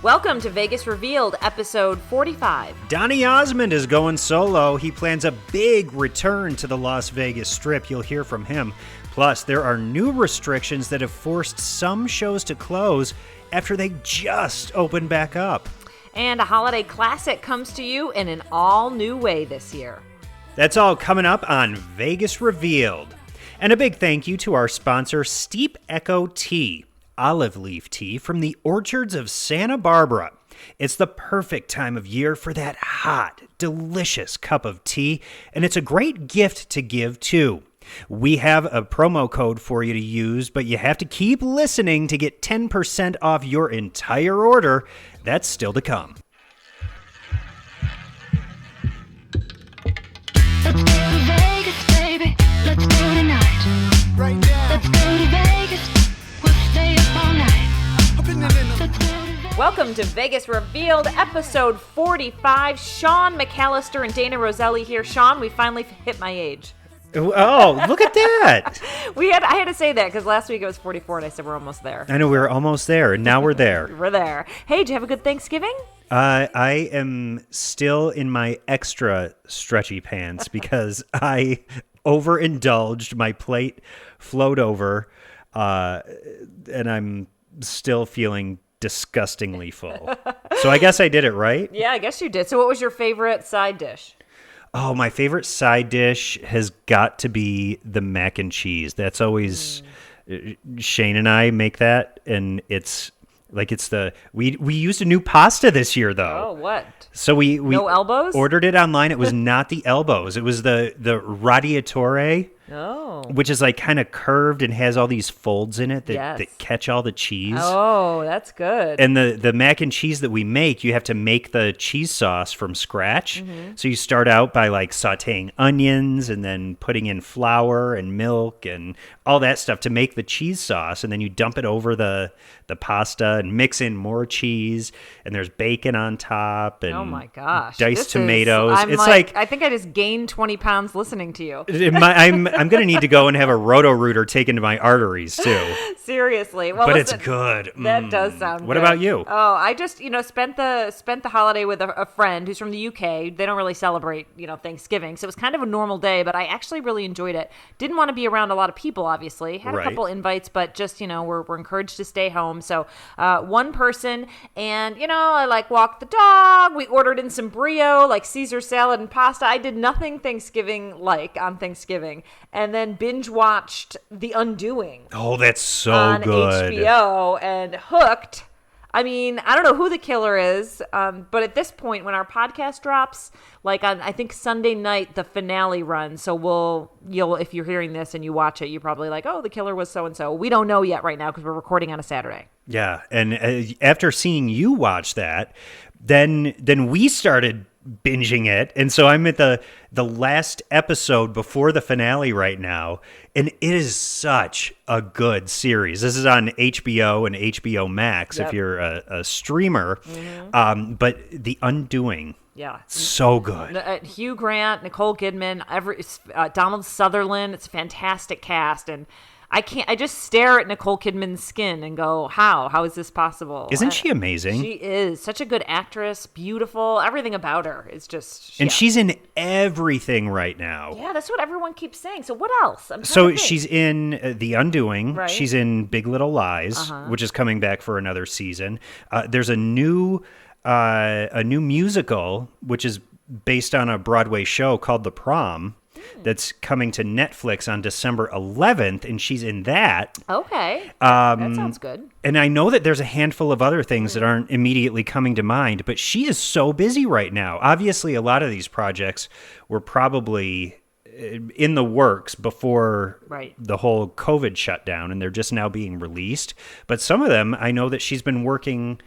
Welcome to Vegas Revealed, episode 45. Donny Osmond is going solo. He plans a big return to the Las Vegas Strip. You'll hear from him. Plus, there are new restrictions that have forced some shows to close after they just opened back up. And a holiday classic comes to you in an all-new way this year. That's all coming up on Vegas Revealed. And a big thank you to our sponsor, Steep Echo Tea. Olive leaf tea from the orchards of Santa Barbara. It's the perfect time of year for that hot, delicious cup of tea, and it's a great gift to give too. We have a promo code for you to use, but you have to keep listening to get 10% off your entire order. That's still to come. Let's go to Vegas, baby. Let's go tonight. Right now. Let's go to Vegas. We'll stay up all night. Welcome to Vegas Revealed, episode 45. Sean McAllister and Dana Roselli here. Sean, we finally hit my age. Oh, look at that. I had to say that because last week it was 44 and I said we're almost there. I know we were almost there, and now we're there. We're there. Hey, did you have a good Thanksgiving? I am still in my extra stretchy pants because I overindulged. My plate flowed over, and I'm still feeling disgustingly full. So I guess I did it right. Yeah, I guess you did. So what was your favorite side dish? Oh, my favorite side dish has got to be the mac and cheese. That's always Shane and I make that, and it's we used a new pasta this year though. Oh, what? So we no elbows? Ordered it online. It was not the elbows. It was the radiatore. Oh. Which is like kind of curved and has all these folds in it that, Yes. that catch all the cheese. Oh, that's good. And the mac and cheese that we make, you have to make the cheese sauce from scratch. Mm-hmm. So you start out by like sauteing onions and then putting in flour and milk and all that stuff to make the cheese sauce. And then you dump it over the pasta and mix in more cheese. And there's bacon on top and oh my gosh, diced tomatoes. It's like I think I just gained 20 pounds listening to you. I'm going to need to go and have a roto-rooter taken to my arteries too. Seriously. Well, but listen, it's good. That does sound good. What about you? Oh, I just, spent the holiday with a friend who's from the UK. They don't really celebrate, Thanksgiving. So it was kind of a normal day, but I actually really enjoyed it. Didn't want to be around a lot of people, obviously. Had a couple invites, but just, we're encouraged to stay home. So one person and, I walked the dog. We ordered in some brio, like Caesar salad and pasta. I did nothing Thanksgiving-like on Thanksgiving. And then binge watched The Undoing. Oh, that's so on good. HBO and hooked. I mean, I don't know who the killer is, but at this point, when our podcast drops, like on I think Sunday night, the finale runs. So you'll if you're hearing this and you watch it, you're probably like, oh, the killer was so and so. We don't know yet right now because we're recording on a Saturday. Yeah, and after seeing you watch that, then we started binging it, and so I'm at the last episode before the finale right now, and it is such a good series. This is on HBO and HBO Max if you're a streamer. Mm-hmm. But The Undoing, so good. Hugh Grant, Nicole Kidman, Donald Sutherland. It's a fantastic cast, and I just stare at Nicole Kidman's skin and go, how is this possible? Isn't she amazing? She is such a good actress, beautiful. Everything about her is just. And she's in everything right now. Yeah, that's what everyone keeps saying. So what else? So she's in The Undoing. Right. She's in Big Little Lies, which is coming back for another season. There's a new musical, which is based on a Broadway show called The Prom. That's coming to Netflix on December 11th, and she's in that. Okay. That sounds good. And I know that there's a handful of other things that aren't immediately coming to mind, but she is so busy right now. Obviously, a lot of these projects were probably in the works before the whole COVID shutdown, and they're just now being released. But some of them, I know that she's been working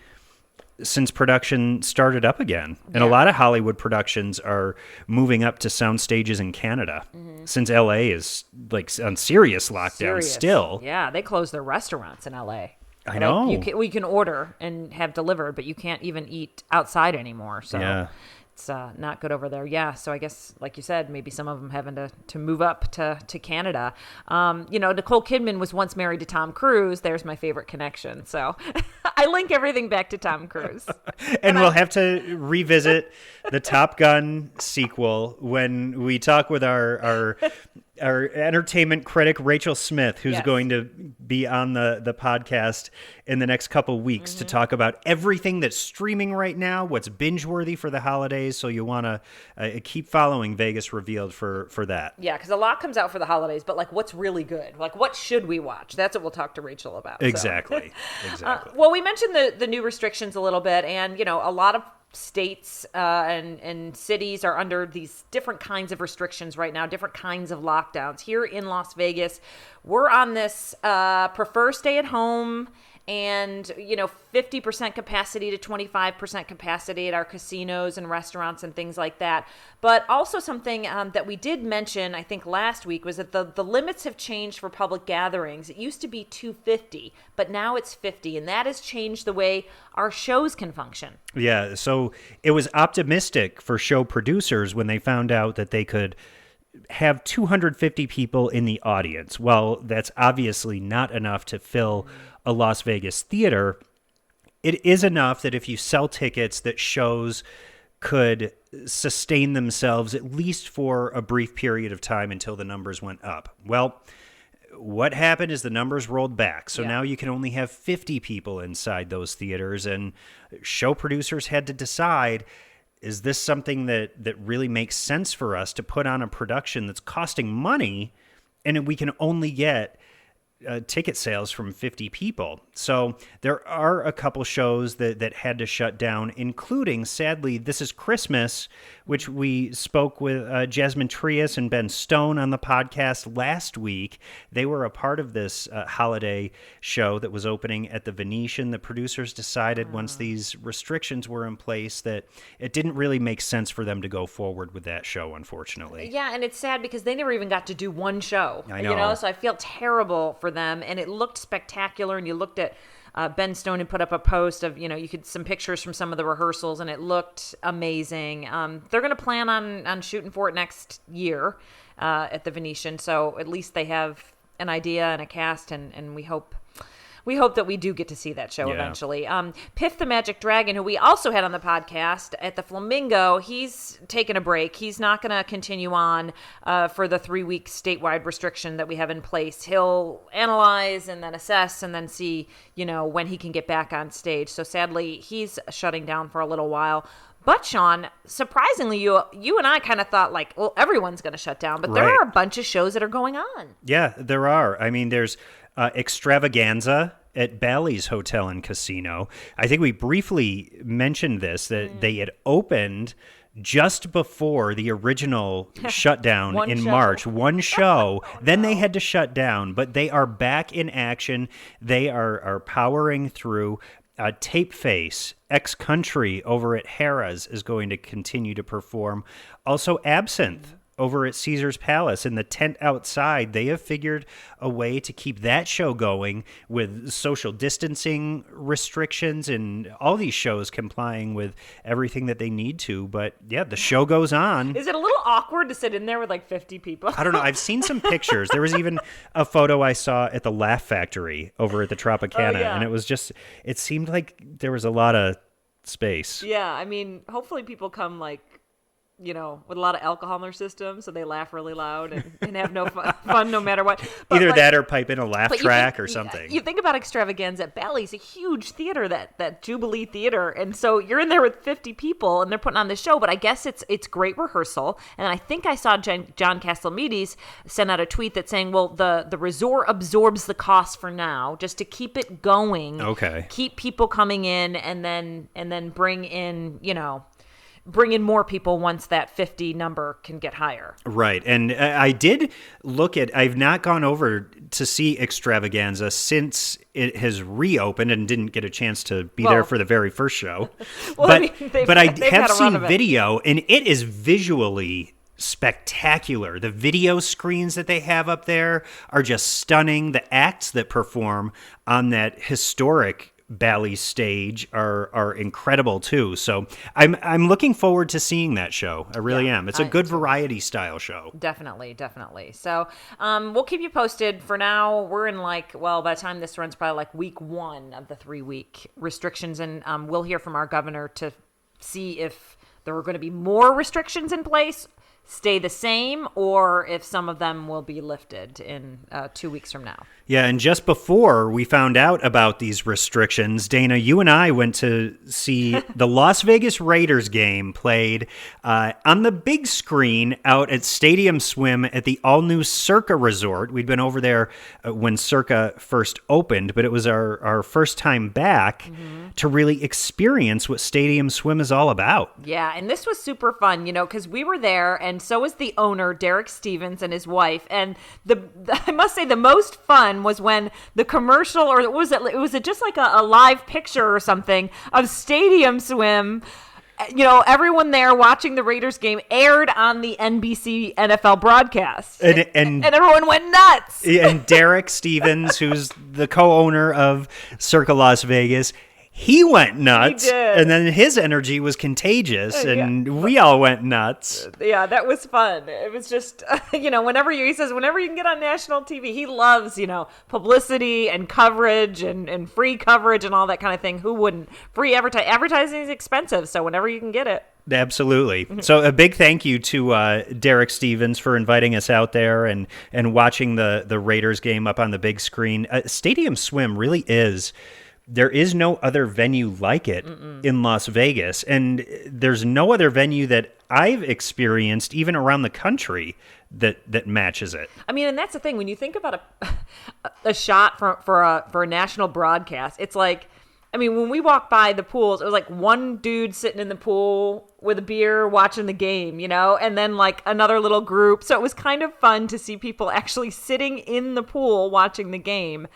since production started up again. And a lot of Hollywood productions are moving up to sound stages in Canada since LA is like on serious lockdown still. Yeah, they closed their restaurants in LA. I know. We can order and have delivered, but you can't even eat outside anymore. So it's not good over there. Yeah, so I guess, like you said, maybe some of them having to move up to Canada. Nicole Kidman was once married to Tom Cruise. There's my favorite connection. So I link everything back to Tom Cruise. And we'll have to revisit the Top Gun sequel when we talk with our entertainment critic, Rachel Smith, who's going to be on the podcast in the next couple weeks to talk about everything that's streaming right now, what's binge-worthy for the holidays. So you want to keep following Vegas Revealed for that. Yeah, because a lot comes out for the holidays, but like what's really good? Like what should we watch? That's what we'll talk to Rachel about. Exactly. Exactly. Well, we mentioned the new restrictions a little bit, and, a lot of states and cities are under these different kinds of restrictions right now, different kinds of lockdowns. Here in Las Vegas, we're on this prefer stay at home and, 50% capacity to 25% capacity at our casinos and restaurants and things like that. But also something that we did mention, I think last week, was that the limits have changed for public gatherings. It used to be 250, but now it's 50, and that has changed the way our shows can function. Yeah, so it was optimistic for show producers when they found out that they could have 250 people in the audience. Well, that's obviously not enough to fill a Las Vegas theater. It is enough that if you sell tickets, that shows could sustain themselves at least for a brief period of time until the numbers went up. Well, what happened is the numbers rolled back. So now you can only have 50 people inside those theaters, and show producers had to decide, is this something that really makes sense for us to put on a production that's costing money and we can only get ticket sales from 50 people? So there are a couple shows that had to shut down, including, sadly, This Is Christmas, which we spoke with Jasmine Trias and Ben Stone on the podcast last week. They were a part of this holiday show that was opening at the Venetian. The producers decided once these restrictions were in place that it didn't really make sense for them to go forward with that show, unfortunately. Yeah, and it's sad because they never even got to do one show. I know. So I feel terrible for them, and it looked spectacular. And you looked at Ben Stone had put up a post of, you could some pictures from some of the rehearsals, and it looked amazing. They're going to plan on shooting for it next year at the Venetian, so at least they have an idea and a cast, and we hope that we do get to see that show eventually. Piff the Magic Dragon, who we also had on the podcast at the Flamingo, he's taken a break. He's not going to continue on for the 3-week statewide restriction that we have in place. He'll analyze and then assess and then see, when he can get back on stage. So sadly, he's shutting down for a little while. But Sean, surprisingly, you and I kind of thought like, well, everyone's going to shut down. But there are a bunch of shows that are going on. Yeah, there are. I mean, there's Extravaganza at Bally's Hotel and Casino. I think we briefly mentioned this, that they had opened just before the original shutdown in March. One show. Then they had to shut down, but they are back in action. They are powering through. Tapeface, Ex-Country over at Harrah's is going to continue to perform. Also, Absinthe over at Caesar's Palace in the tent outside. They have figured a way to keep that show going with social distancing restrictions and all these shows complying with everything that they need to. But yeah, the show goes on. Is it a little awkward to sit in there with like 50 people? I don't know. I've seen some pictures. There was even a photo I saw at the Laugh Factory over at the Tropicana. And it was just, it seemed like there was a lot of space. Yeah. I mean, hopefully people come like, with a lot of alcohol in their system, so they laugh really loud and have no fun no matter what. But either that or pipe in a laugh track or something. You think about Extravaganza at Bally's, a huge theater, that Jubilee Theater, and so you're in there with 50 people, and they're putting on this show, but I guess it's great rehearsal, and I think I saw John Castellmedes send out a tweet that's saying, well, the resort absorbs the cost for now, just to keep it going. Okay. Keep people coming in, and then bring in, bring in more people once that 50 number can get higher. Right. And I did I've not gone over to see Extravaganza since it has reopened and didn't get a chance to be there for the very first show. But I have seen video, and it is visually spectacular. The video screens that they have up there are just stunning. The acts that perform on that historic Ballet stage are incredible too. So I'm looking forward to seeing that show. I really am. It's a good variety style show. Definitely. So we'll keep you posted. For now, we're in by the time this runs, probably week 1 of the 3-week restrictions, and we'll hear from our governor to see if there are going to be more restrictions in place, stay the same, or if some of them will be lifted in 2 weeks from now. Yeah, and just before we found out about these restrictions, Dayna, you and I went to see the Las Vegas Raiders game played on the big screen out at Stadium Swim at the all-new Circa Resort. We'd been over there when Circa first opened, but it was our first time back to really experience what Stadium Swim is all about. Yeah, and this was super fun, because we were there, and so was the owner, Derek Stevens, and his wife. And I must say the most fun was when the commercial, or was it just like a live picture or something of Stadium Swim, everyone there watching the Raiders game aired on the NBC NFL broadcast. And everyone went nuts. And Derek Stevens, who's the co-owner of Circa Las Vegas, he went nuts. He did. And then his energy was contagious, and we all went nuts. Yeah, that was fun. It was just, whenever you can get on national TV, he loves, publicity and coverage and free coverage and all that kind of thing. Who wouldn't? Free advertising is expensive, so whenever you can get it. Absolutely. So a big thank you to Derek Stevens for inviting us out there and watching the Raiders game up on the big screen. Stadium Swim really is... There is no other venue like it in Las Vegas, and there's no other venue that I've experienced, even around the country, that matches it. I mean, and that's the thing. When you think about a shot for a national broadcast, it's like, I mean, when we walked by the pools, it was like one dude sitting in the pool with a beer watching the game, and then another little group. So it was kind of fun to see people actually sitting in the pool watching the game.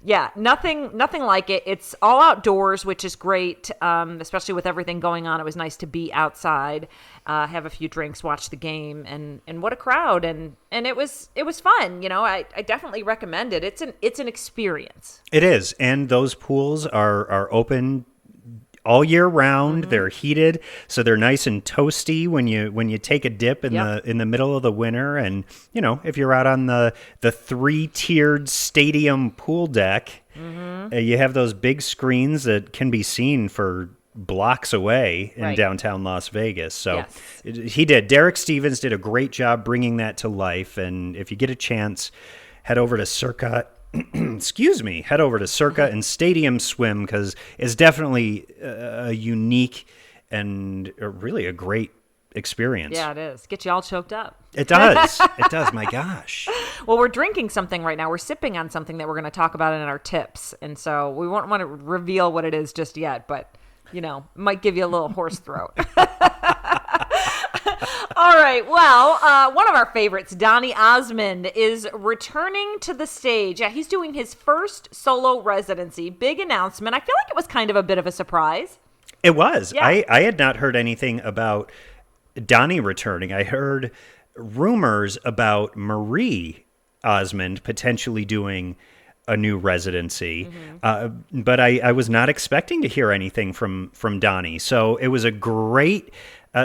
Yeah, nothing like it. It's all outdoors, which is great, especially with everything going on. It was nice to be outside, have a few drinks, watch the game, and what a crowd! And it was fun. I definitely recommend it. It's an experience. It is, and those pools are open all year round. They're heated, so they're nice and toasty when you take a dip in the middle of the winter. And if you're out on the 3-tiered stadium pool deck, you have those big screens that can be seen for blocks away in downtown Las Vegas. So Derek Stevens did a great job bringing that to life. And if you get a chance, head over to Circa. Head over to Circa and Stadium Swim, because it's definitely a unique and really a great experience. Yeah, it is. Get you all choked up. It does. It does. My gosh. Well, we're drinking something right now. We're sipping on something that we're going to talk about in our tips. And so we won't want to reveal what it is just yet, but, might give you a little hoarse throat. All right. Well, one of our favorites, Donny Osmond, is returning to the stage. Yeah, he's doing his first solo residency. Big announcement. I feel like it was kind of a bit of a surprise. It was. Yeah. I had not heard anything about Donny returning. I heard rumors about Marie Osmond potentially doing a new residency, but I was not expecting to hear anything from Donny. So it was a great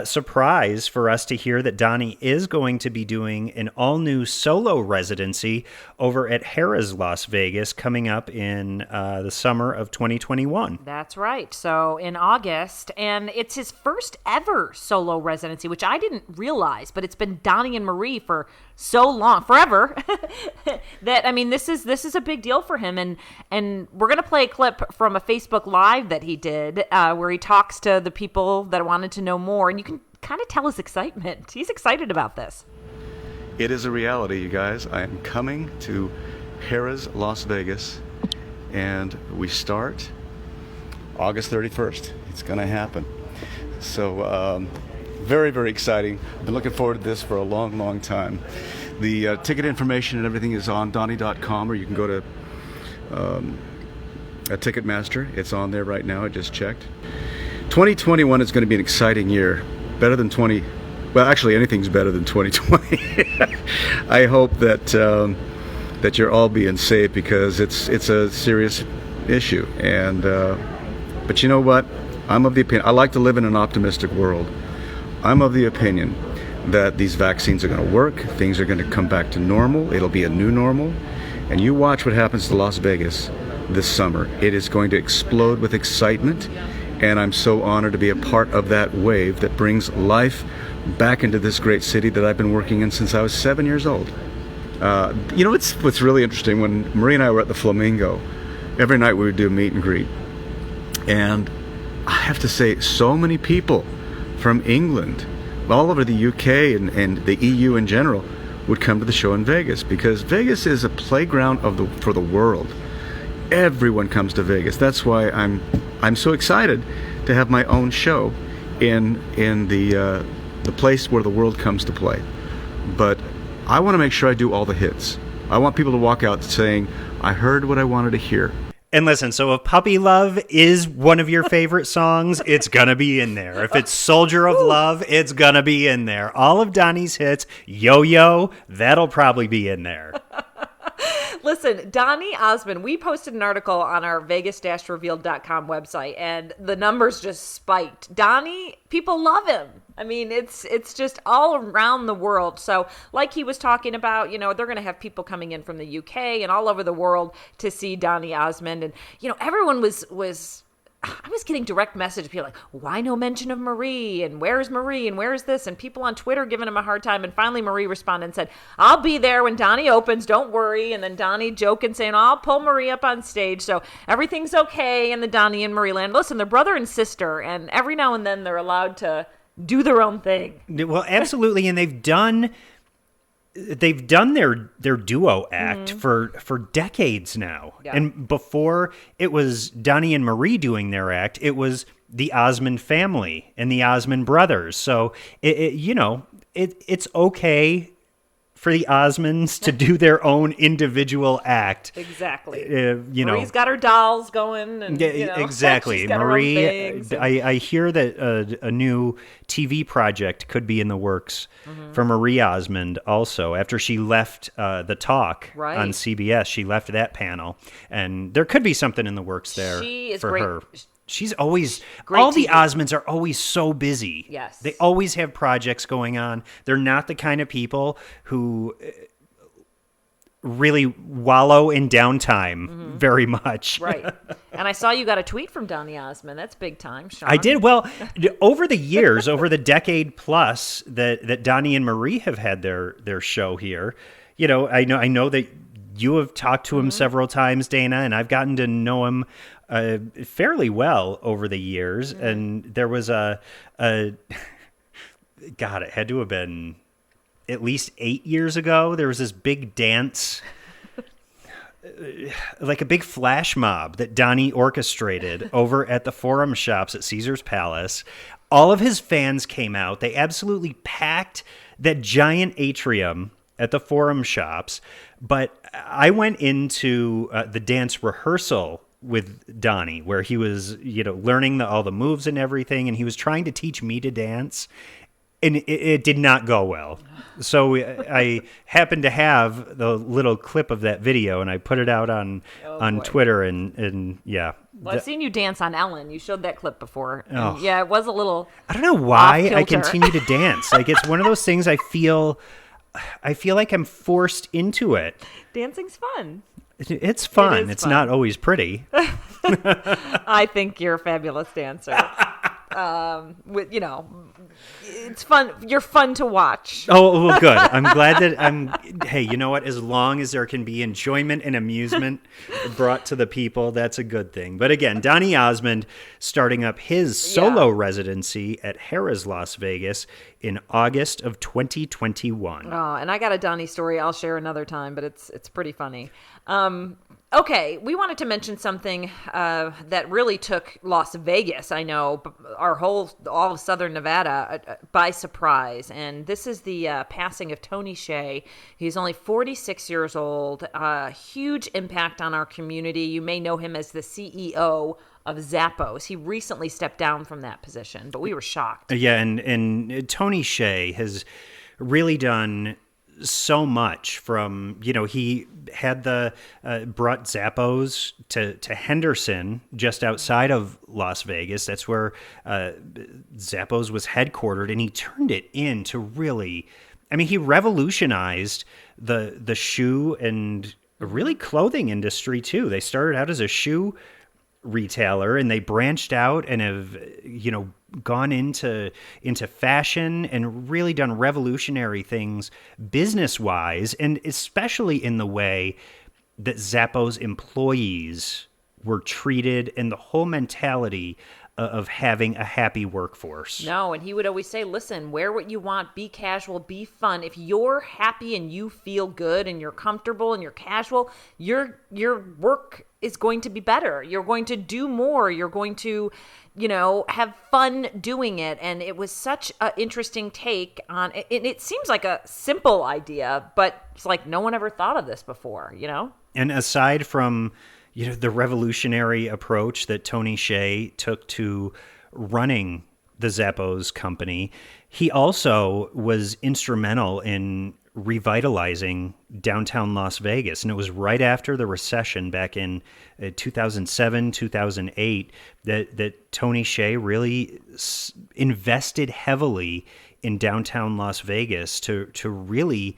surprise for us to hear that Donny is going to be doing an all-new solo residency over at Harrah's Las Vegas coming up in the summer of 2021. That's right. So in August, and it's his first ever solo residency, which I didn't realize, but it's been Donny and Marie for so long, forever, that, I mean, this is a big deal for him. And we're going to play a clip from a Facebook Live that he did where he talks to the people that wanted to know more. And you can kind of tell his excitement. He's excited about this. It is a reality, you guys. I am coming to Harrah's Las Vegas, and we start August 31st. It's going to happen. So, very, very exciting. I've been looking forward to this for a long, long time. The ticket information and everything is on Donny.com, or you can go to Ticketmaster. It's on there right now. I just checked. 2021 is going to be an exciting year. Better than well, actually, anything's better than 2020. I hope that that you're all being safe, because it's a serious issue. And but you know what? I'm of the opinion. I like to live in an optimistic world. I'm of the opinion that these vaccines are going to work. Things are going to come back to normal. It'll be a new normal. And you watch what happens to Las Vegas this summer. It is going to explode with excitement. And I'm so honored to be a part of that wave that brings life back into this great city that I've been working in since I was 7 years old. You know, what's really interesting, when Marie and I were at the Flamingo, every night we would do a meet and greet. And I have to say, so many people from England, all over the UK and the EU in general, would come to the show in Vegas, because Vegas is a playground for the world. Everyone comes to Vegas. That's why I'm so excited to have my own show in the place where the world comes to play. But I want to make sure I do all the hits. I want people to walk out saying, I heard what I wanted to hear. And listen, so if Puppy Love is one of your favorite songs, it's going to be in there. If it's Soldier of Love, it's going to be in there. All of Donny's hits, Yo-Yo, that'll probably be in there. Listen, Donny Osmond, we posted an article on our vegas-revealed.com website, and the numbers just spiked. Donny, people love him. I mean, it's just all around the world. So like he was talking about, you know, they're going to have people coming in from the UK and all over the world to see Donny Osmond. And, you know, everyone I was getting direct messages, people like, why no mention of Marie? And where's Marie? And where's this? And people on Twitter giving him a hard time. And finally Marie responded and said, I'll be there when Donny opens, don't worry. And then Donny joking, saying, I'll pull Marie up on stage. So everything's okay in the Donny and Marie land. Listen, they're brother and sister, and every now and then they're allowed to do their own thing. Well, absolutely. And they've done their duo act for decades now. Yeah. And before it was Donny and Marie doing their act, it was the Osmond family and the Osmond brothers. So it's okay for the Osmonds to do their own individual act. Exactly. Marie's got her dolls going. And, exactly. Marie, I hear that a new TV project could be in the works for Marie Osmond also. After she left The Talk on CBS, she left that panel. And there could be something in the works there for her. She's always, all the Osmonds are always so busy. Yes. They always have projects going on. They're not the kind of people who really wallow in downtime very much. Right. And I saw you got a tweet from Donny Osmond. That's big time, Sean. I did. Well, over the years, over the decade plus that Donny and Marie have had their show here, you know, I know that you have talked to him several times, Dana, and I've gotten to know him fairly well over the years. And there was God, it had to have been at least 8 years ago. There was this big dance, like a big flash mob that Donny orchestrated over at the Forum Shops at Caesar's Palace. All of his fans came out. They absolutely packed that giant atrium at the Forum Shops. But I went into the dance rehearsal with Donny, where he was, learning all the moves and everything, and he was trying to teach me to dance, and it did not go well. So I happened to have the little clip of that video, and I put it out on Twitter, and yeah. Well, I've seen you dance on Ellen. You showed that clip before. And yeah, it was a little. I don't know why I continue to dance. Like, it's one of those things I feel like I'm forced into it. Dancing's fun. It's fun. It's not always pretty. I think you're a fabulous dancer. It's fun. You're fun to watch. Oh, well, good. I'm glad that hey, you know what? As long as there can be enjoyment and amusement brought to the people, that's a good thing. But again, Donny Osmond starting up his solo residency at Harrah's Las Vegas in August of 2021. Oh, and I got a Donny story I'll share another time, but it's pretty funny. Okay, we wanted to mention something that really took Las Vegas, I know, all of Southern Nevada by surprise. And this is the passing of Tony Hsieh. He's only 46 years old, huge impact on our community. You may know him as the CEO of Zappos. He recently stepped down from that position, but we were shocked. Yeah, and Tony Hsieh has really done so much from, he had brought Zappos to Henderson, just outside of Las Vegas. That's where Zappos was headquartered, and he turned it into really, he revolutionized the shoe and really clothing industry too. They started out as a shoe retailer, and they branched out and have, gone into fashion and really done revolutionary things business-wise, and especially in the way that Zappos employees were treated and the whole mentality of having a happy workforce. No, and he would always say, listen, wear what you want, be casual, be fun. If you're happy and you feel good and you're comfortable and you're casual, your work is going to be better. You're going to do more. You're going to, have fun doing it. And it was such an interesting take on it. It seems like a simple idea, but it's like no one ever thought of this before, And aside from the revolutionary approach that Tony Hsieh took to running the Zappos company, he also was instrumental in revitalizing downtown Las Vegas. And it was right after the recession back in 2007, 2008, that Tony Hsieh really invested heavily in downtown Las Vegas to really...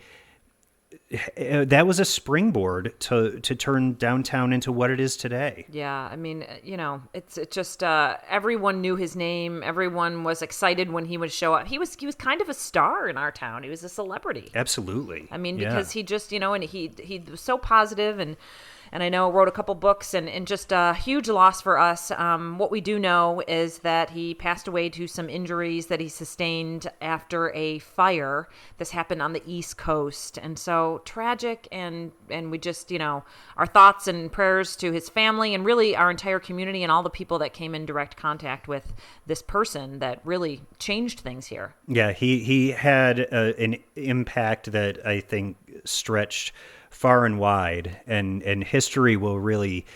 that was a springboard to turn downtown into what it is today. Yeah, it's just everyone knew his name. Everyone was excited when he would show up. He was kind of a star in our town. He was a celebrity. Absolutely. Because he just, and he was so positive, and I know wrote a couple books, and just a huge loss for us. What we do know is that he passed away to some injuries that he sustained after a fire. This happened on the East Coast, and so tragic, and we just, our thoughts and prayers to his family and really our entire community and all the people that came in direct contact with this person that really changed things here. Yeah, he had an impact that I think stretched far and wide, and history will really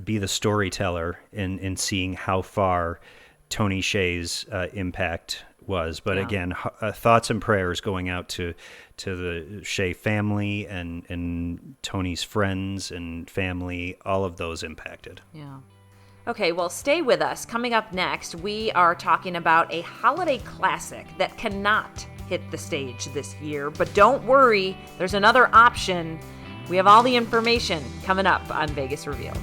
be the storyteller in seeing how far Tony Hsieh's impact was. But again, thoughts and prayers going out to the Hsieh family and Tony's friends and family, all of those impacted. Yeah. Okay, well, stay with us. Coming up next, we are talking about a holiday classic that cannot hit the stage this year. But don't worry, there's another option. We have all the information coming up on Vegas Revealed.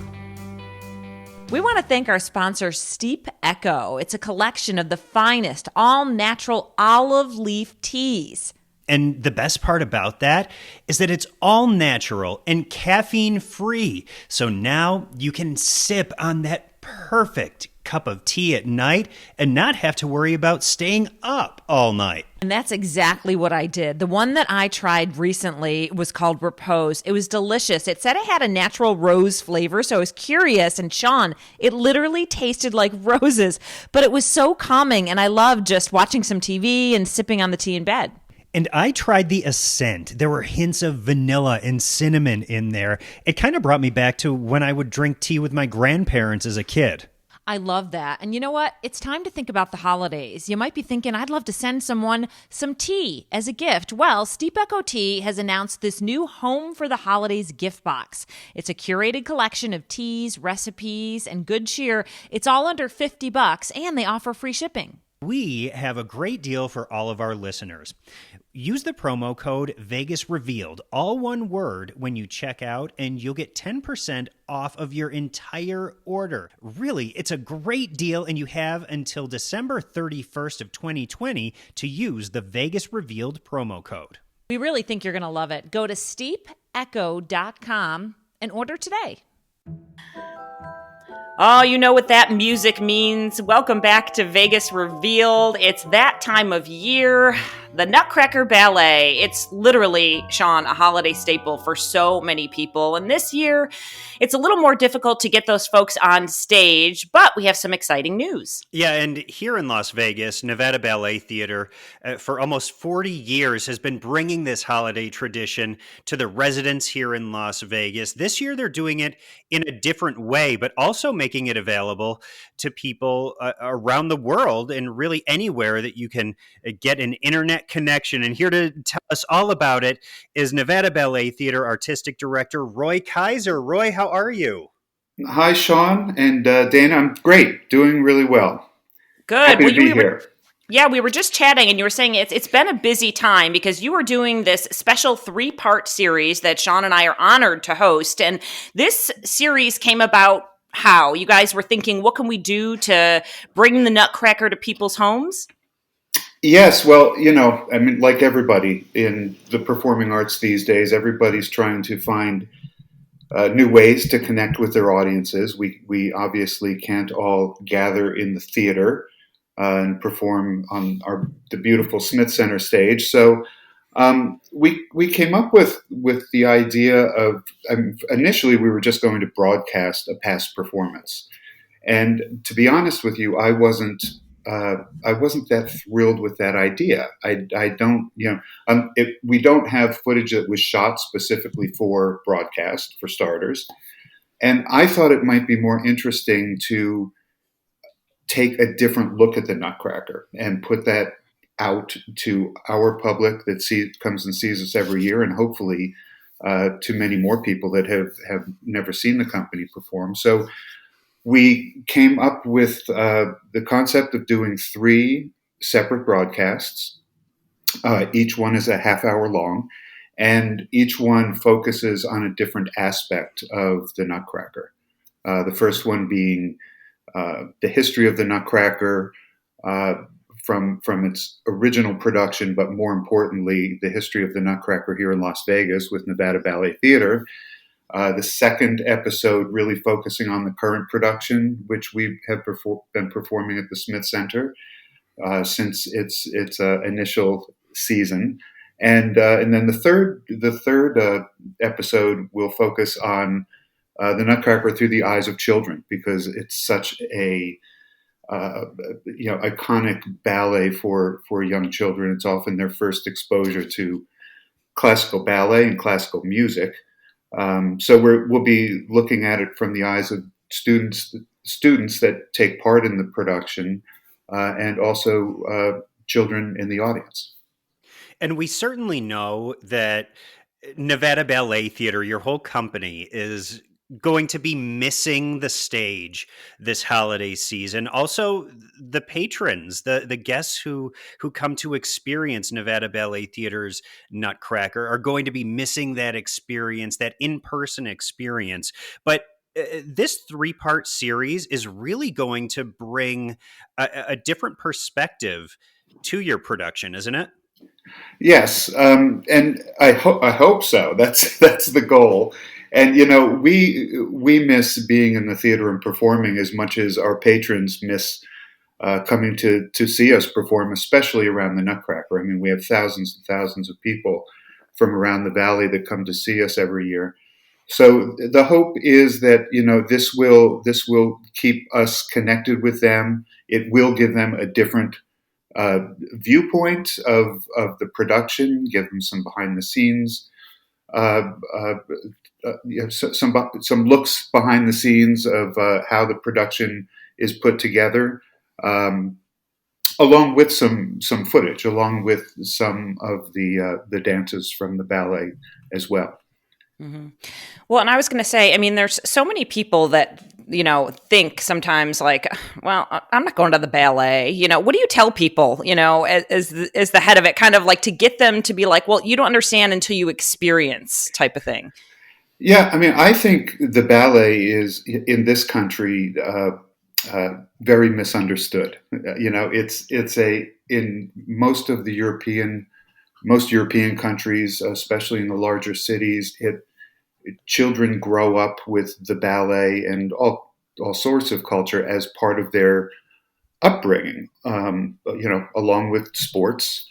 We want to thank our sponsor, Steep Echo. It's a collection of the finest all-natural olive leaf teas. And the best part about that is that it's all natural and caffeine-free. So now you can sip on that perfect cup of tea at night and not have to worry about staying up all night. And that's exactly what I did. The one that I tried recently was called Repose. It was delicious. It said it had a natural rose flavor, so I was curious. And Sean, it literally tasted like roses, but it was so calming, and I loved just watching some TV and sipping on the tea in bed. And I tried the Ascent. There were hints of vanilla and cinnamon in there. It kind of brought me back to when I would drink tea with my grandparents as a kid. I love that. And you know what? It's time to think about the holidays. You might be thinking, I'd love to send someone some tea as a gift. Well, Steep Echo Tea has announced this new Home for the Holidays gift box. It's a curated collection of teas, recipes, and good cheer. It's all under $50, and they offer free shipping. We have a great deal for all of our listeners. Use the promo code VegasRevealed, all one word, when you check out, and you'll get 10% off of your entire order. Really, it's a great deal, and you have until December 31st of 2020 to use the Vegas Revealed promo code. We really think you're going to love it. Go to steepecho.com and order today. Oh, you know what that music means. Welcome back to Vegas Revealed. It's that time of year. The Nutcracker Ballet. It's literally, Sean, a holiday staple for so many people. And this year, it's a little more difficult to get those folks on stage, but we have some exciting news. Yeah, and here in Las Vegas, Nevada Ballet Theater, for almost 40 years, has been bringing this holiday tradition to the residents here in Las Vegas. This year, they're doing it in a different way, but also making it available to people around the world and really anywhere that you can get an internet that connection. And here to tell us all about it is Nevada Ballet Theater Artistic Director Roy Kaiser. Roy, how are you? Hi, Sean and Dana. I'm great, doing really well. Good. Happy Well, to be here. Yeah, we were just chatting, and you were saying it's been a busy time because you were doing this special 3-part series that Sean and I are honored to host. And this series came about how? You guys were thinking, what can we do to bring the Nutcracker to people's homes? Yes, well, I mean, like everybody in the performing arts these days, everybody's trying to find new ways to connect with their audiences. We obviously can't all gather in the theater and perform on the beautiful Smith Center stage. So we came up with the idea of initially we were just going to broadcast a past performance, and to be honest with you, I wasn't that thrilled with that idea. I don't we don't have footage that was shot specifically for broadcast, for starters, and I thought it might be more interesting to take a different look at the Nutcracker and put that out to our public that comes and sees us every year, and hopefully to many more people that have never seen the company perform. So we came up with the concept of doing 3 separate broadcasts. Each one is a half hour long, and each one focuses on a different aspect of the Nutcracker. The first one being the history of the Nutcracker from its original production, but more importantly, the history of the Nutcracker here in Las Vegas with Nevada Ballet Theater. The second episode really focusing on the current production, which we have been performing at the Smith Center since its initial season, and then the third episode will focus on the Nutcracker through the eyes of children, because it's such a iconic ballet for young children. It's often their first exposure to classical ballet and classical music. So we'll be looking at it from the eyes of students that take part in the production, and also children in the audience. And we certainly know that Nevada Ballet Theater, your whole company, is going to be missing the stage this holiday season. Also, the patrons, the guests who come to experience Nevada Ballet Theater's Nutcracker are going to be missing that experience, that in-person experience. But this 3-part series is really going to bring a different perspective to your production, isn't it? Yes, and I hope so. That's the goal. And we miss being in the theater and performing as much as our patrons miss coming to see us perform, especially around the Nutcracker. I mean, we have thousands and thousands of people from around the valley that come to see us every year. So the hope is that this will keep us connected with them. It will give them a different viewpoint of the production, give them some behind the scenes, some looks behind the scenes of how the production is put together, along with some footage, along with some of the dances from the ballet as well. Mm-hmm. Well, and I was going to say, I mean, there's so many people that, think sometimes like, well, I'm not going to the ballet. What do you tell people, as the head of it, kind of like to get them to be like, well, you don't understand until you experience type of thing? Yeah, I mean, I think the ballet is in this country very misunderstood. It's in most European countries, especially in the larger cities, children grow up with the ballet and all sorts of culture as part of their upbringing, along with sports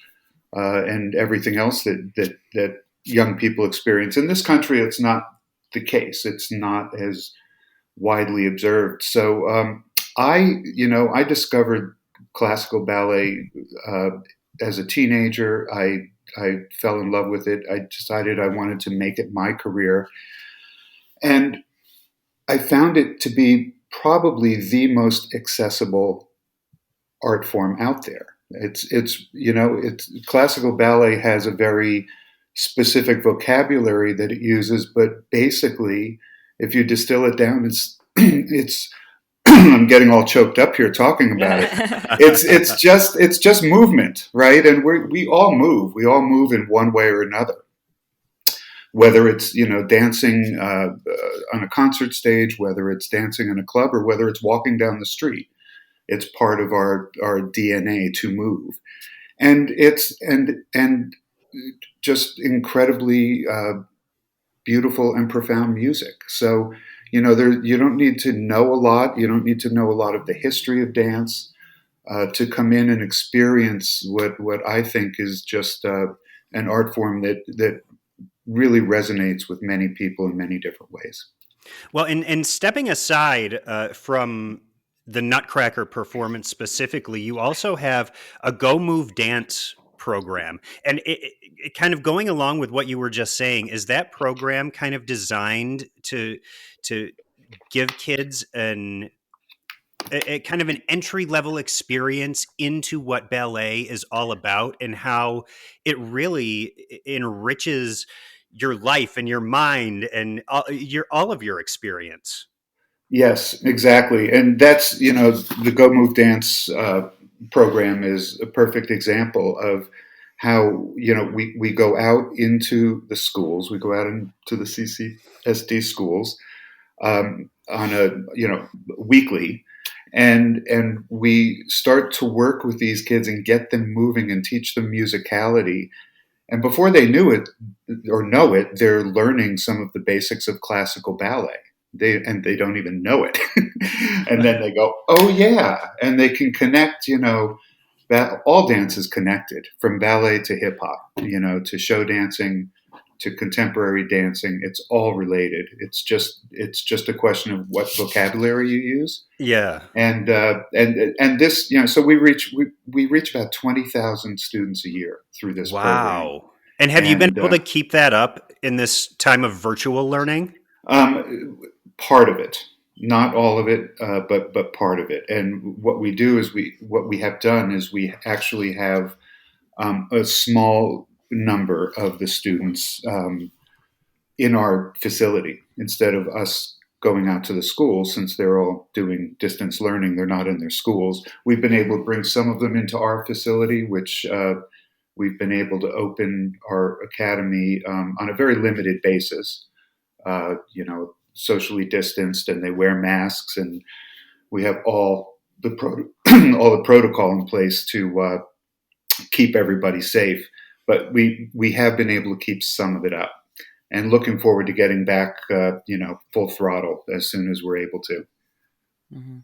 and everything else that young people experience. In this country, it's not the case. It's not as widely observed. So I discovered classical ballet as a teenager. I fell in love with it. I decided I wanted to make it my career. And I found it to be probably the most accessible art form out there. It's classical ballet has a very specific vocabulary that it uses, but basically, if you distill it down, it's I'm getting all choked up here talking about it. It's just movement, right? And we all move. We all move in one way or another. Whether it's dancing on a concert stage, whether it's dancing in a club, or whether it's walking down the street, it's part of our DNA to move, and it's and just incredibly beautiful and profound music. So you don't need to know a lot. You don't need to know a lot of the history of dance to come in and experience what I think is just an art form that really resonates with many people in many different ways. Well, and stepping aside from the Nutcracker performance specifically, you also have a Go Move Dance program. And it kind of going along with what you were just saying, is that program kind of designed to give kids a kind of an entry level experience into what ballet is all about and how it really enriches your life and your mind and all of your experience? Yes, exactly. And that's, the Go Move Dance program is a perfect example of how, we go out into the schools, we go out into the CCSD schools on a, weekly, and we start to work with these kids and get them moving and teach them musicality. And before they knew it or know it, they're learning some of the basics of classical ballet. They don't even know it. And then they go, oh yeah. And they can connect, all dance is connected, from ballet to hip hop, to show dancing, to contemporary dancing. It's all related. It's just a question of what vocabulary you use. Yeah. And this, so we reach about 20,000 students a year through this program. Wow. And have you been able to keep that up in this time of virtual learning? Part of it, not all of it, but part of it. And what we do is what we have done is we actually have a small number of the students in our facility instead of us going out to the schools. Since they're all doing distance learning, they're not in their schools. We've been able to bring some of them into our facility, which we've been able to open our academy on a very limited basis. Socially distanced, and they wear masks, and we have all the protocol in place to keep everybody safe. But we have been able to keep some of it up, and looking forward to getting back, full throttle as soon as we're able to. Mm-hmm.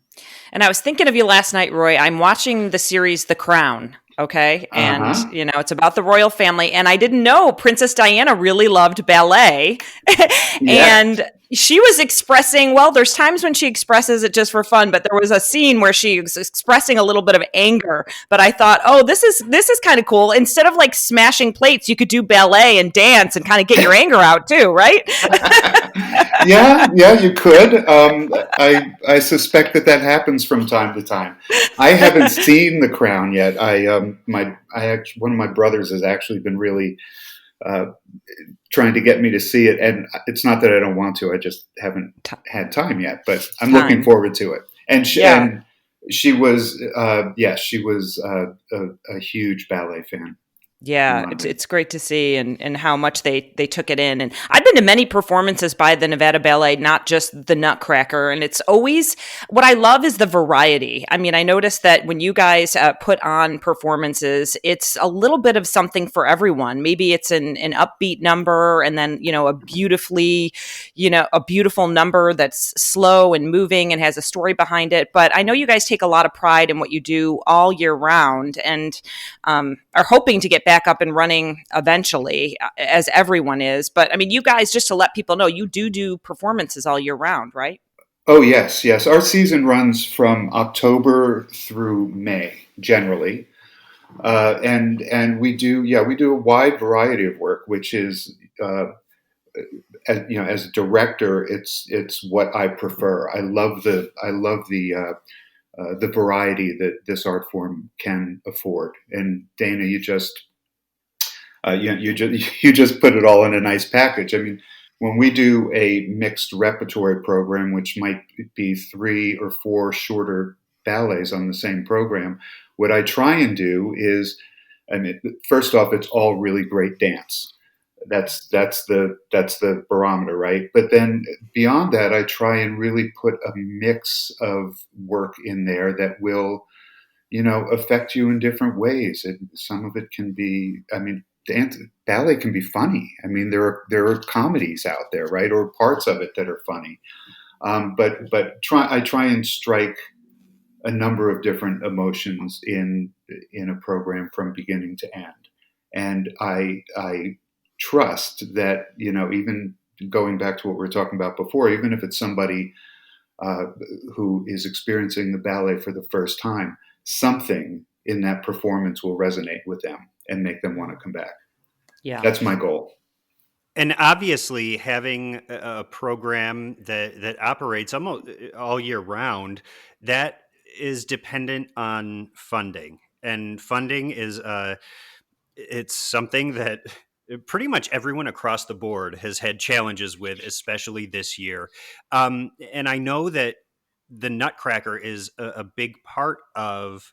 And I was thinking of you last night, Roy. I'm watching the series The Crown. Okay. And, it's about the royal family. And I didn't know Princess Diana really loved ballet. And she was expressing, well, there's times when she expresses it just for fun, but there was a scene where she was expressing a little bit of anger. But I thought, oh, this is kind of cool. Instead of like smashing plates, you could do ballet and dance and kind of get your anger out too, right? Yeah, you could. I suspect that happens from time to time. I haven't seen The Crown yet. One of my brothers has actually been really trying to get me to see it, and it's not that I don't want to. I just haven't had time yet. But I'm looking forward to it. And she was a huge ballet fan. Yeah, it's great to see and how much they took it in. And I've been to many performances by the Nevada Ballet, not just the Nutcracker. And it's always, what I love is the variety. I mean, I noticed that when you guys put on performances, it's a little bit of something for everyone. Maybe it's an upbeat number, and then, a beautiful number that's slow and moving and has a story behind it. But I know you guys take a lot of pride in what you do all year round, and are hoping to get back up and running eventually, as everyone is. But I mean, you guys, just to let people know, you do performances all year round, right? Oh, yes. Our season runs from October through May, generally. And we do a wide variety of work, which is, as a director, it's what I prefer. I love the the variety that this art form can afford. And Dayna, you just put it all in a nice package. I mean, when we do a mixed repertory program, which might be 3 or 4 shorter ballets on the same program, what I try and do is, I mean, first off, it's all really great dance. That's the barometer, right? But then beyond that, I try and really put a mix of work in there that will, affect you in different ways. And some of it can be, I mean, ballet can be funny. I mean, there are comedies out there, right, or parts of it that are funny. But I try and strike a number of different emotions in a program from beginning to end, and I trust that even going back to what we were talking about before, even if it's somebody who is experiencing the ballet for the first time, something in that performance will resonate with them and make them want to come back. Yeah, that's my goal. And obviously, having a program that operates almost all year round, that is dependent on funding. And funding is it's something that pretty much everyone across the board has had challenges with, especially this year. And I know that the Nutcracker is a big part of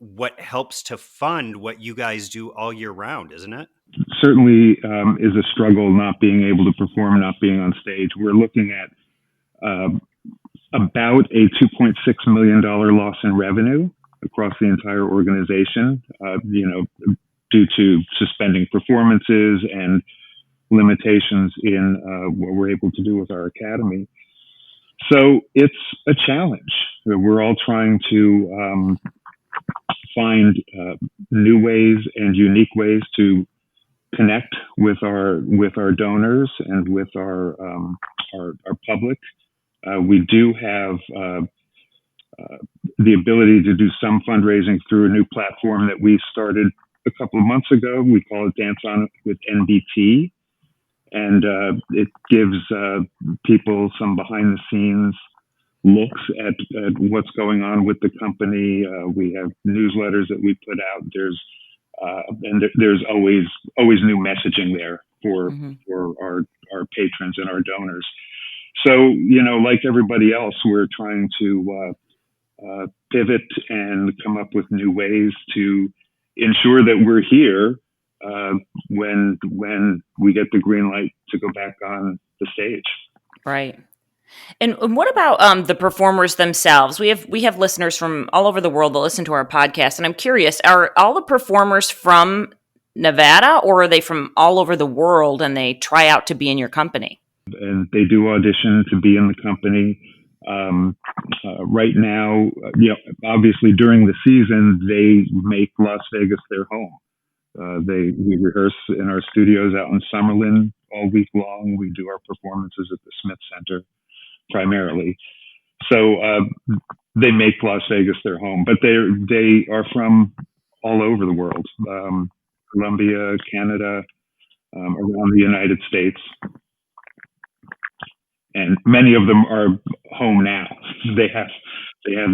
what helps to fund what you guys do all year round, isn't it? Certainly is a struggle not being able to perform, not being on stage. We're looking at about a $2.6 million loss in revenue across the entire organization, due to suspending performances and limitations in what we're able to do with our academy. So it's a challenge. We're all trying to find new ways and unique ways to connect with our donors and with our public. We do have the ability to do some fundraising through a new platform that we started a couple of months ago. We call it Dance On with NBT, and it gives people some behind the scenes looks at what's going on with the company. We have newsletters that we put out. There's always new messaging there for our patrons and our donors. So, like everybody else, we're trying to pivot and come up with new ways to ensure that we're here when we get the green light to go back on the stage. Right. And what about the performers themselves? We have listeners from all over the world that listen to our podcast, and I'm curious: are all the performers from Nevada, or are they from all over the world and they try out to be in your company? And they do audition to be in the company. Right now, obviously during the season, they make Las Vegas their home. We rehearse in our studios out in Summerlin all week long. We do our performances at the Smith Center primarily. So they make Las Vegas their home, but they are from all over the world, Colombia, Canada, around the United States. And many of them are home now. They have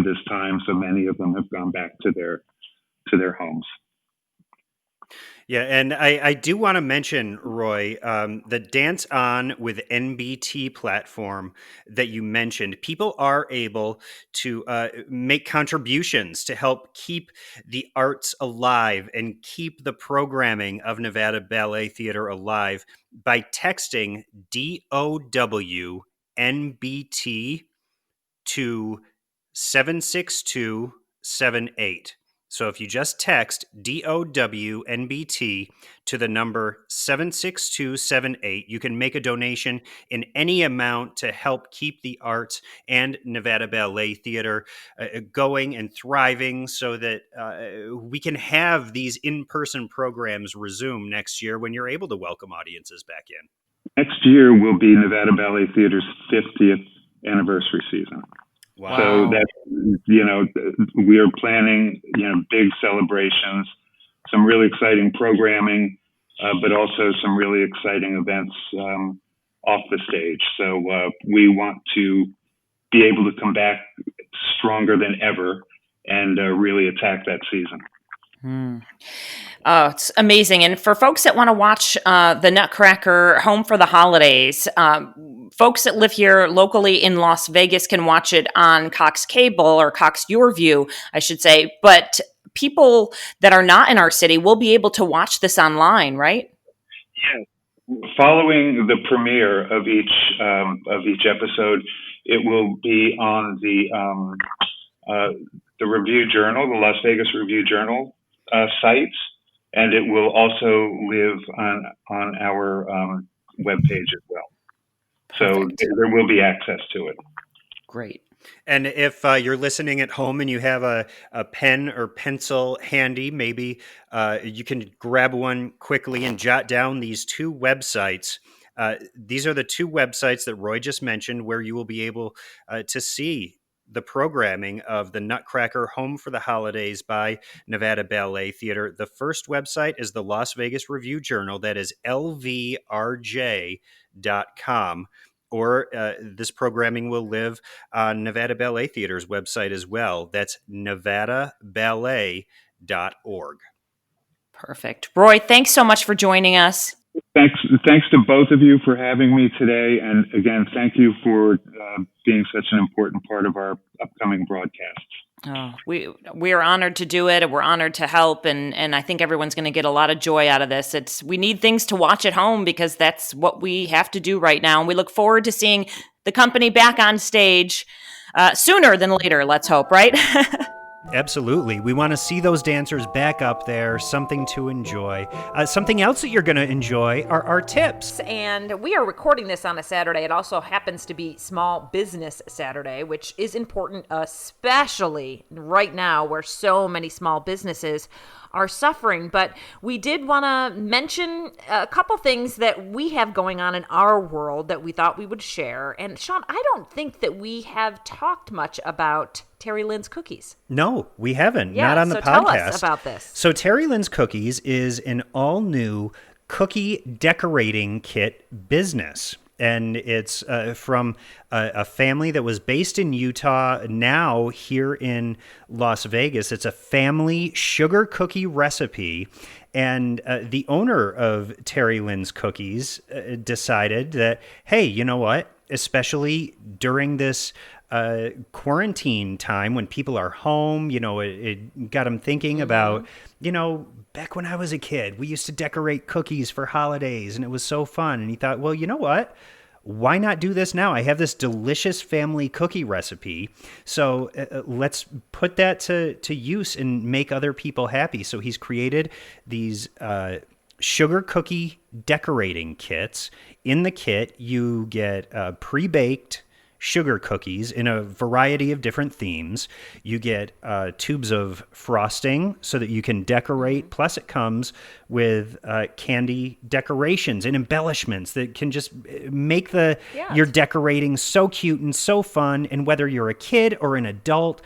this time, so many of them have gone back to their homes. Yeah, and I do want to mention, Roy, the Dance On with NBT platform that you mentioned. People are able to make contributions to help keep the arts alive and keep the programming of Nevada Ballet Theater alive by texting DOWNBT to 76278. So if you just text DOWNBT to the number 76278, you can make a donation in any amount to help keep the arts and Nevada Ballet Theater going and thriving so that we can have these in-person programs resume next year when you're able to welcome audiences back in. Next year will be Nevada Ballet Theater's 50th anniversary season. Wow. So that, we are planning, big celebrations, some really exciting programming, but also some really exciting events off the stage. So we want to be able to come back stronger than ever and really attack that season. Oh, it's amazing. And for folks that want to watch the Nutcracker Home for the Holidays, folks that live here locally in Las Vegas can watch it on Cox Cable or Cox YourView, I should say. But people that are not in our city will be able to watch this online, right? Yeah. Following the premiere of each episode, it will be on the Review Journal, the Las Vegas Review Journal sites, and it will also live on our webpage as well. So there will be access to it. Great. And if you're listening at home and you have a pen or pencil handy, maybe you can grab one quickly and jot down these two websites. These are the two websites that Roy just mentioned where you will be able to see the programming of the Nutcracker Home for the Holidays by Nevada Ballet Theater. The first website is the Las Vegas Review Journal. That is lvrj.com. Or this programming will live on Nevada Ballet Theater's website as well. That's nevadaballet.org. Perfect. Roy, thanks so much for joining us. Thanks to both of you for having me today. And again, thank you for being such an important part of our upcoming broadcasts. Oh, we are honored to do it, and we're honored to help, and I think everyone's going to get a lot of joy out of this. We need things to watch at home because that's what we have to do right now, and we look forward to seeing the company back on stage sooner than later, let's hope, right? Absolutely. We want to see those dancers back up there, something to enjoy. Something else that you're going to enjoy are our tips. And we are recording this on a Saturday. It also happens to be Small Business Saturday, which is important, especially right now where so many small businesses are suffering. But we did want to mention a couple things that we have going on in our world that we thought we would share. And Sean, I don't think that we have talked much about Terry Lynn's Cookies. No, we haven't. Yeah, not on the so podcast. Tell us about this. So Terry Lynn's Cookies is an all-new cookie decorating kit business. And it's from a family that was based in Utah, now here in Las Vegas. It's a family sugar cookie recipe. And the owner of Terry Lynn's Cookies decided that, hey, you know what? Especially during this quarantine time when people are home, it got him thinking about, back when I was a kid, we used to decorate cookies for holidays and it was so fun. And he thought, well, you know what? Why not do this now? I have this delicious family cookie recipe. So let's put that to use and make other people happy. So he's created these sugar cookie decorating kits. In the kit, you get pre-baked sugar cookies in a variety of different themes. You get tubes of frosting so that you can decorate. Plus it comes with candy decorations and embellishments that can just make your decorating so cute and so fun. And whether you're a kid or an adult,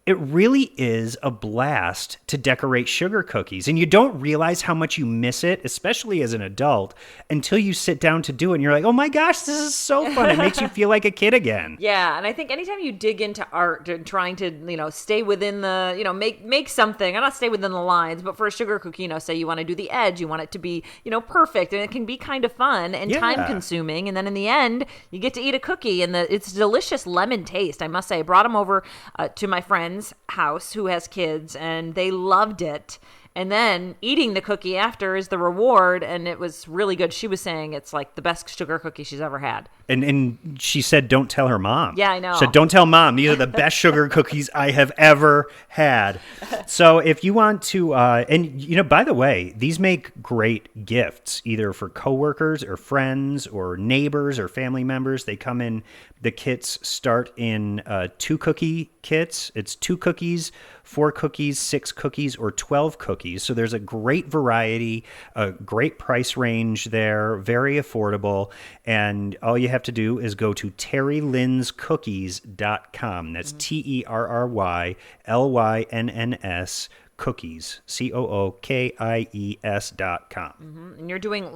it really is a blast to decorate sugar cookies. And you don't realize how much you miss it, especially as an adult, until you sit down to do it. And you're like, oh my gosh, this is so fun. It makes you feel like a kid again. Yeah. And I think anytime you dig into art and trying to, stay within the, make something, and not stay within the lines, but for a sugar cookie, say you want to do the edge, you want it to be, perfect. And it can be kind of fun and time consuming. And then in the end, you get to eat a cookie and it's delicious lemon taste. I must say, I brought them over to my friend's house who has kids, and they loved it. And then eating the cookie after is the reward, and it was really good. She was saying it's like the best sugar cookie she's ever had. And she said, don't tell her mom. Yeah, I know. She said, don't tell mom. These are the best sugar cookies I have ever had. So if you want to, by the way, these make great gifts, either for coworkers or friends or neighbors or family members. They come in, the kits start in 2 cookie kits. It's 2 cookies, 4 cookies, 6 cookies, or 12 cookies. So there's a great variety, a great price range there, very affordable. And all you have to do is go to terrylynscookies.com. That's TerryLynns Cookies, COOKIES.com. And you're doing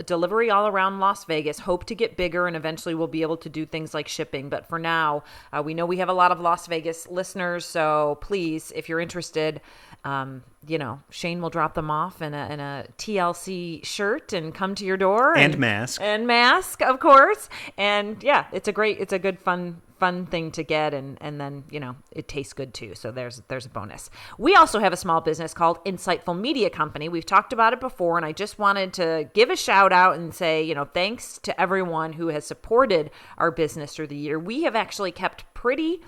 delivery all around Las Vegas. Hope to get bigger, and eventually we'll be able to do things like shipping. But for now, we know we have a lot of Las Vegas listeners. So please, if you're interested, Shane will drop them off in a TLC shirt and come to your door. And mask. And mask, of course. And yeah, it's a good fun thing to get, and then it tastes good too, so there's a bonus. We also have a small business called Insightful Media Company. We've talked about it before, and I just wanted to give a shout out and say thanks to everyone who has supported our business through the year. We have actually kept pretty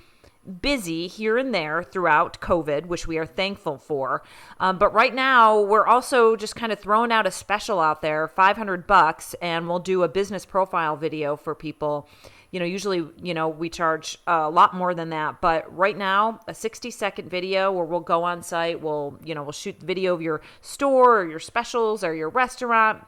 busy here and there throughout COVID, which we are thankful for. But right now, we're also just kind of throwing out a special out there, $500, and we'll do a business profile video for people. Usually, we charge a lot more than that, but right now, a 60-second video where we'll go on site, we'll shoot the video of your store or your specials or your restaurant,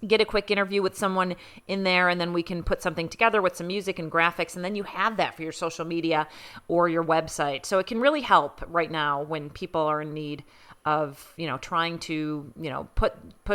get a quick interview with someone in there, and then we can put something together with some music and graphics, and then you have that for your social media or your website. So it can really help right now when people are in need of trying to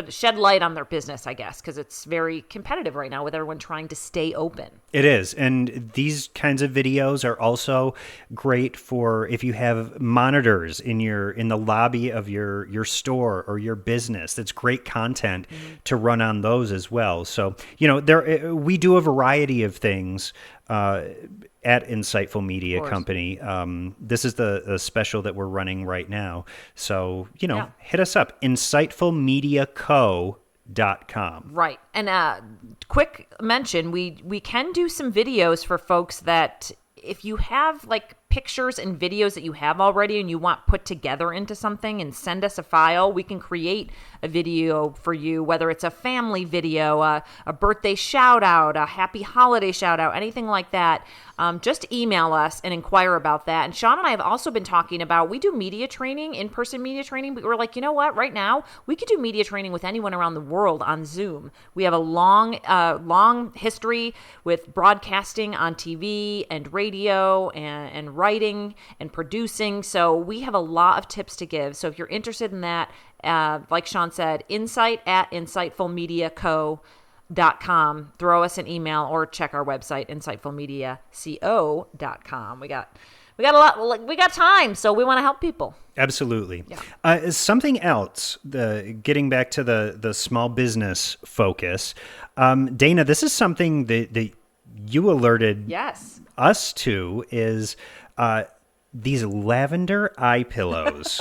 shed light on their business, I guess, because it's very competitive right now with everyone trying to stay open. It is, and these kinds of videos are also great for if you have monitors in the lobby of your store or your business. That's great content to run on those as well. So we do a variety of things at Insightful Media Company. This is the special that we're running right now. So, hit us up, insightfulmediaco.com. Right. And quick mention, we can do some videos for folks that if you have like pictures and videos that you have already and you want put together into something and send us a file, we can create a video for you, whether it's a family video, a birthday shout out, a happy holiday shout out, anything like that. Just email us and inquire about that. And Sean and I have also been talking about, we do media training, in-person media training, but we're like, you know what, right now we could do media training with anyone around the world on Zoom. We have a long history with broadcasting on TV and radio and writing and producing. So we have a lot of tips to give. So if you're interested in that, like Sean said, insight@insightfulmediaco.com. Throw us an email or check our website, insightfulmediaco.com. We got a lot. We got time, so we want to help people. Absolutely. Yeah. Something else, getting back to the small business focus, Dayna, this is something that you alerted us to is these lavender eye pillows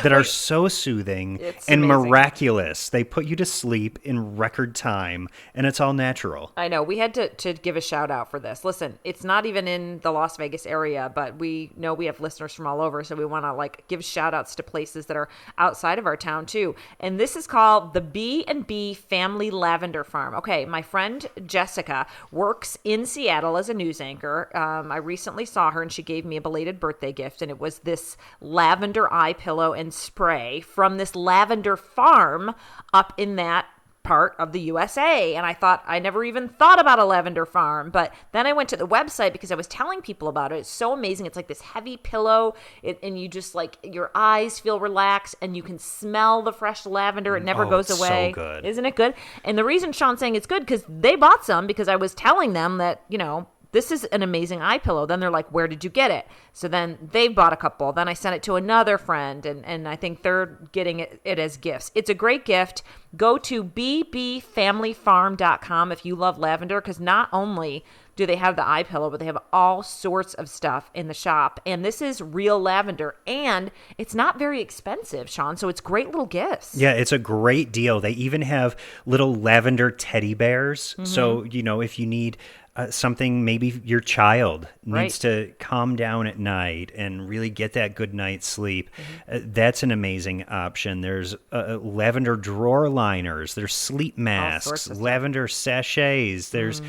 that are so soothing and amazing. Miraculous. They put you to sleep in record time, and it's all natural. I know. We had to give a shout out for this. Listen, it's not even in the Las Vegas area, but we know we have listeners from all over, so we want to give shout outs to places that are outside of our town too. And this is called the B&B Family Lavender Farm. Okay, my friend Jessica works in Seattle as a news anchor. I recently saw her, and she gave me a belated birthday gift, and it was this lavender eye pillow and spray from this lavender farm up in that part of the USA. And I thought, I never even thought about a lavender farm. But then I went to the website because I was telling people about it. It's so amazing. It's like this heavy pillow, and you just your eyes feel relaxed, and you can smell the fresh lavender. It never goes away. So good. Isn't it good? And the reason Sean's saying it's good because they bought some because I was telling them that, this is an amazing eye pillow. Then they're like, where did you get it? So then they bought a couple. Then I sent it to another friend, and I think they're getting it as gifts. It's a great gift. Go to bbfamilyfarm.com if you love lavender, because not only do they have the eye pillow, but they have all sorts of stuff in the shop. And this is real lavender, and it's not very expensive, Sean, so it's great little gifts. Yeah, it's a great deal. They even have little lavender teddy bears. Mm-hmm. So, if you need something, maybe your child needs to calm down at night and really get that good night's sleep. Mm-hmm. That's an amazing option. There's lavender drawer liners. There's sleep masks, lavender sachets. There's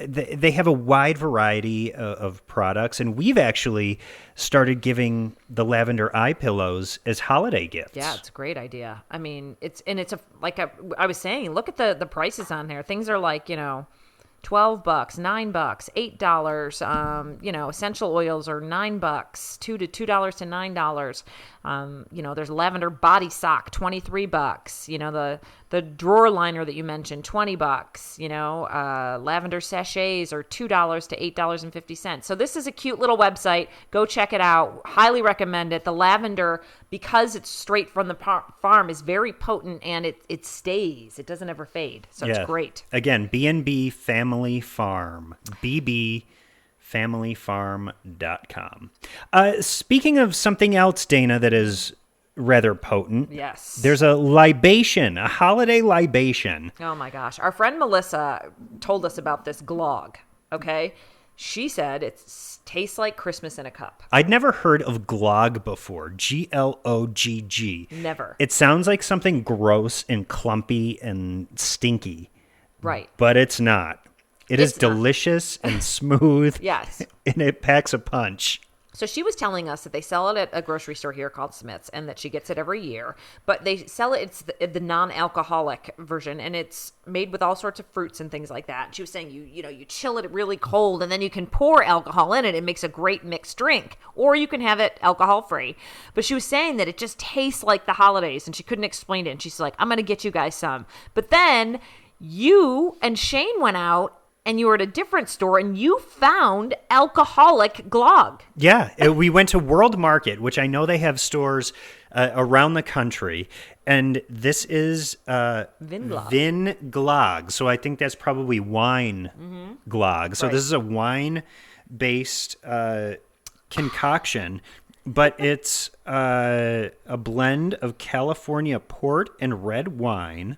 they have a wide variety of products, and we've actually started giving the lavender eye pillows as holiday gifts. Yeah, it's a great idea. I mean, I was saying, look at the prices on there. Things are like, $12, $9, $8. Essential oils are $9, $2 to $9. There's lavender body sock, $23. The drawer liner that you mentioned, $20. Lavender sachets are $2 to $8.50. So this is a cute little website. Go check it out. Highly recommend it. The lavender, because it's straight from the farm, is very potent, and it stays. It doesn't ever fade. So it's great. Again, B&B Family Farm. BBFamilyFarm.com. Speaking of something else, Dayna, that is rather potent. Yes. There's a libation, a holiday libation. Oh my gosh. Our friend Melissa told us about this glog, okay? She said it tastes like Christmas in a cup. I'd never heard of glog before. Glogg. Never. It sounds like something gross and clumpy and stinky. Right. But it's not. It is delicious and smooth. Yes. And it packs a punch. So she was telling us that they sell it at a grocery store here called Smith's, and that she gets it every year. But they sell it, it's the non-alcoholic version, and it's made with all sorts of fruits and things like that. And she was saying you chill it really cold, and then you can pour alcohol in it. It makes a great mixed drink. Or you can have it alcohol-free. But she was saying that it just tastes like the holidays, and she couldn't explain it. And she's like, I'm going to get you guys some. But then you and Shane went out, and you were at a different store, and you found alcoholic glog. Yeah, we went to World Market, which I know they have stores around the country, and this is Vin glog. So I think that's probably wine glog. So This is a wine-based concoction, but it's a blend of California port and red wine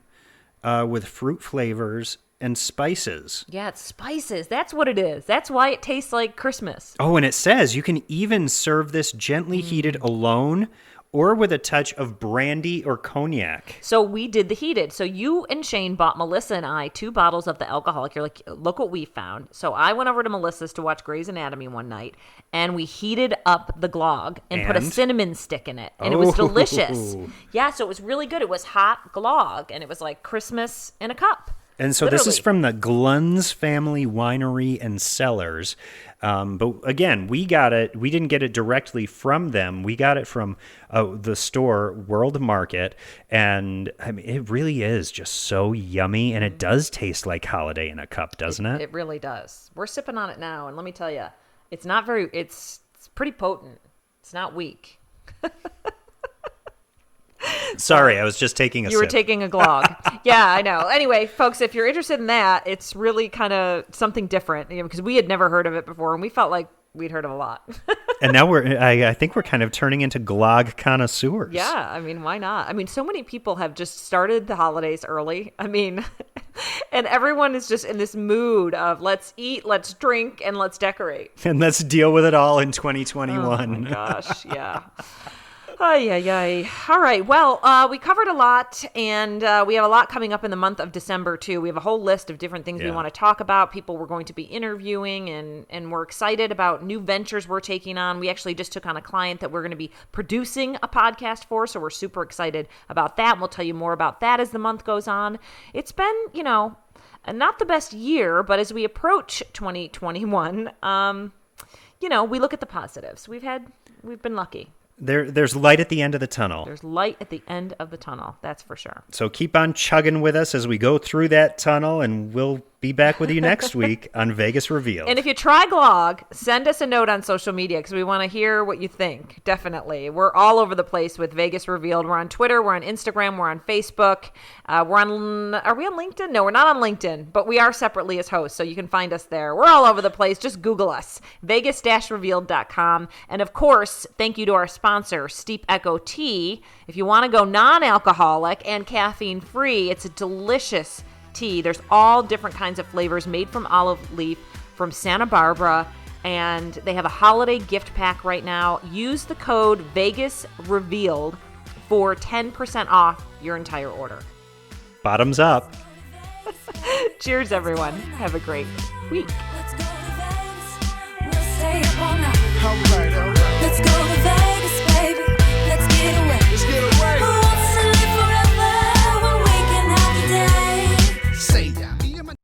with fruit flavors and spices. Yeah, it's spices. That's what it is. That's why it tastes like Christmas. Oh, and it says you can even serve this gently heated alone or with a touch of brandy or cognac. So we did the heated. So you and Shane bought Melissa and I 2 bottles of the alcoholic. You're like, look what we found. So I went over to Melissa's to watch Grey's Anatomy one night, and we heated up the glog and put a cinnamon stick in it. And it was delicious. Yeah, so it was really good. It was hot glog, and it was like Christmas in a cup. And so This is from the Glunn's Family Winery and Cellars. But again, we got it. We didn't get it directly from them. We got it from the store, World Market. And I mean, it really is just so yummy. And it does taste like holiday in a cup, doesn't it? It really does. We're sipping on it now. And let me tell you, it's pretty potent. It's not weak. Sorry, I was just taking a sip. You were taking a glog. Yeah, I know. Anyway, folks, if you're interested in that, it's really kind of something different, because we had never heard of it before, and we felt like we'd heard of a lot. And now I think we're kind of turning into glog connoisseurs. Yeah, I mean, why not? I mean, so many people have just started the holidays early. I mean, and everyone is just in this mood of let's eat, let's drink, and let's decorate. And let's deal with it all in 2021. Oh my gosh, yeah. Ay. All right. Well, we covered a lot, and we have a lot coming up in the month of December, too. We have a whole list of different things we want to talk about, people we're going to be interviewing, and we're excited about new ventures we're taking on. We actually just took on a client that we're going to be producing a podcast for, so we're super excited about that, and we'll tell you more about that as the month goes on. It's been, not the best year, but as we approach 2021, we look at the positives. We've been lucky. There's light at the end of the tunnel. There's light at the end of the tunnel, that's for sure. So keep on chugging with us as we go through that tunnel, and we'll be back with you next week on Vegas Revealed. And if you try glog, send us a note on social media, because we want to hear what you think. Definitely. We're all over the place with Vegas Revealed. We're on Twitter, we're on Instagram, we're on Facebook. Are we on LinkedIn? No, we're not on LinkedIn, but we are separately as hosts, so you can find us there. We're all over the place. Just Google us, vegas-revealed.com. And of course, thank you to our sponsor, Steep Echo Tea. If you want to go non-alcoholic and caffeine-free, it's a delicious tea. There's all different kinds of flavors made from olive leaf from Santa Barbara, and they have a holiday gift pack right now. Use the code VEGASREVEALED for 10% off your entire order. Bottoms up. Cheers, everyone. Have a great week. Let's go to Vegas. We'll stay up all night. All right. Let's go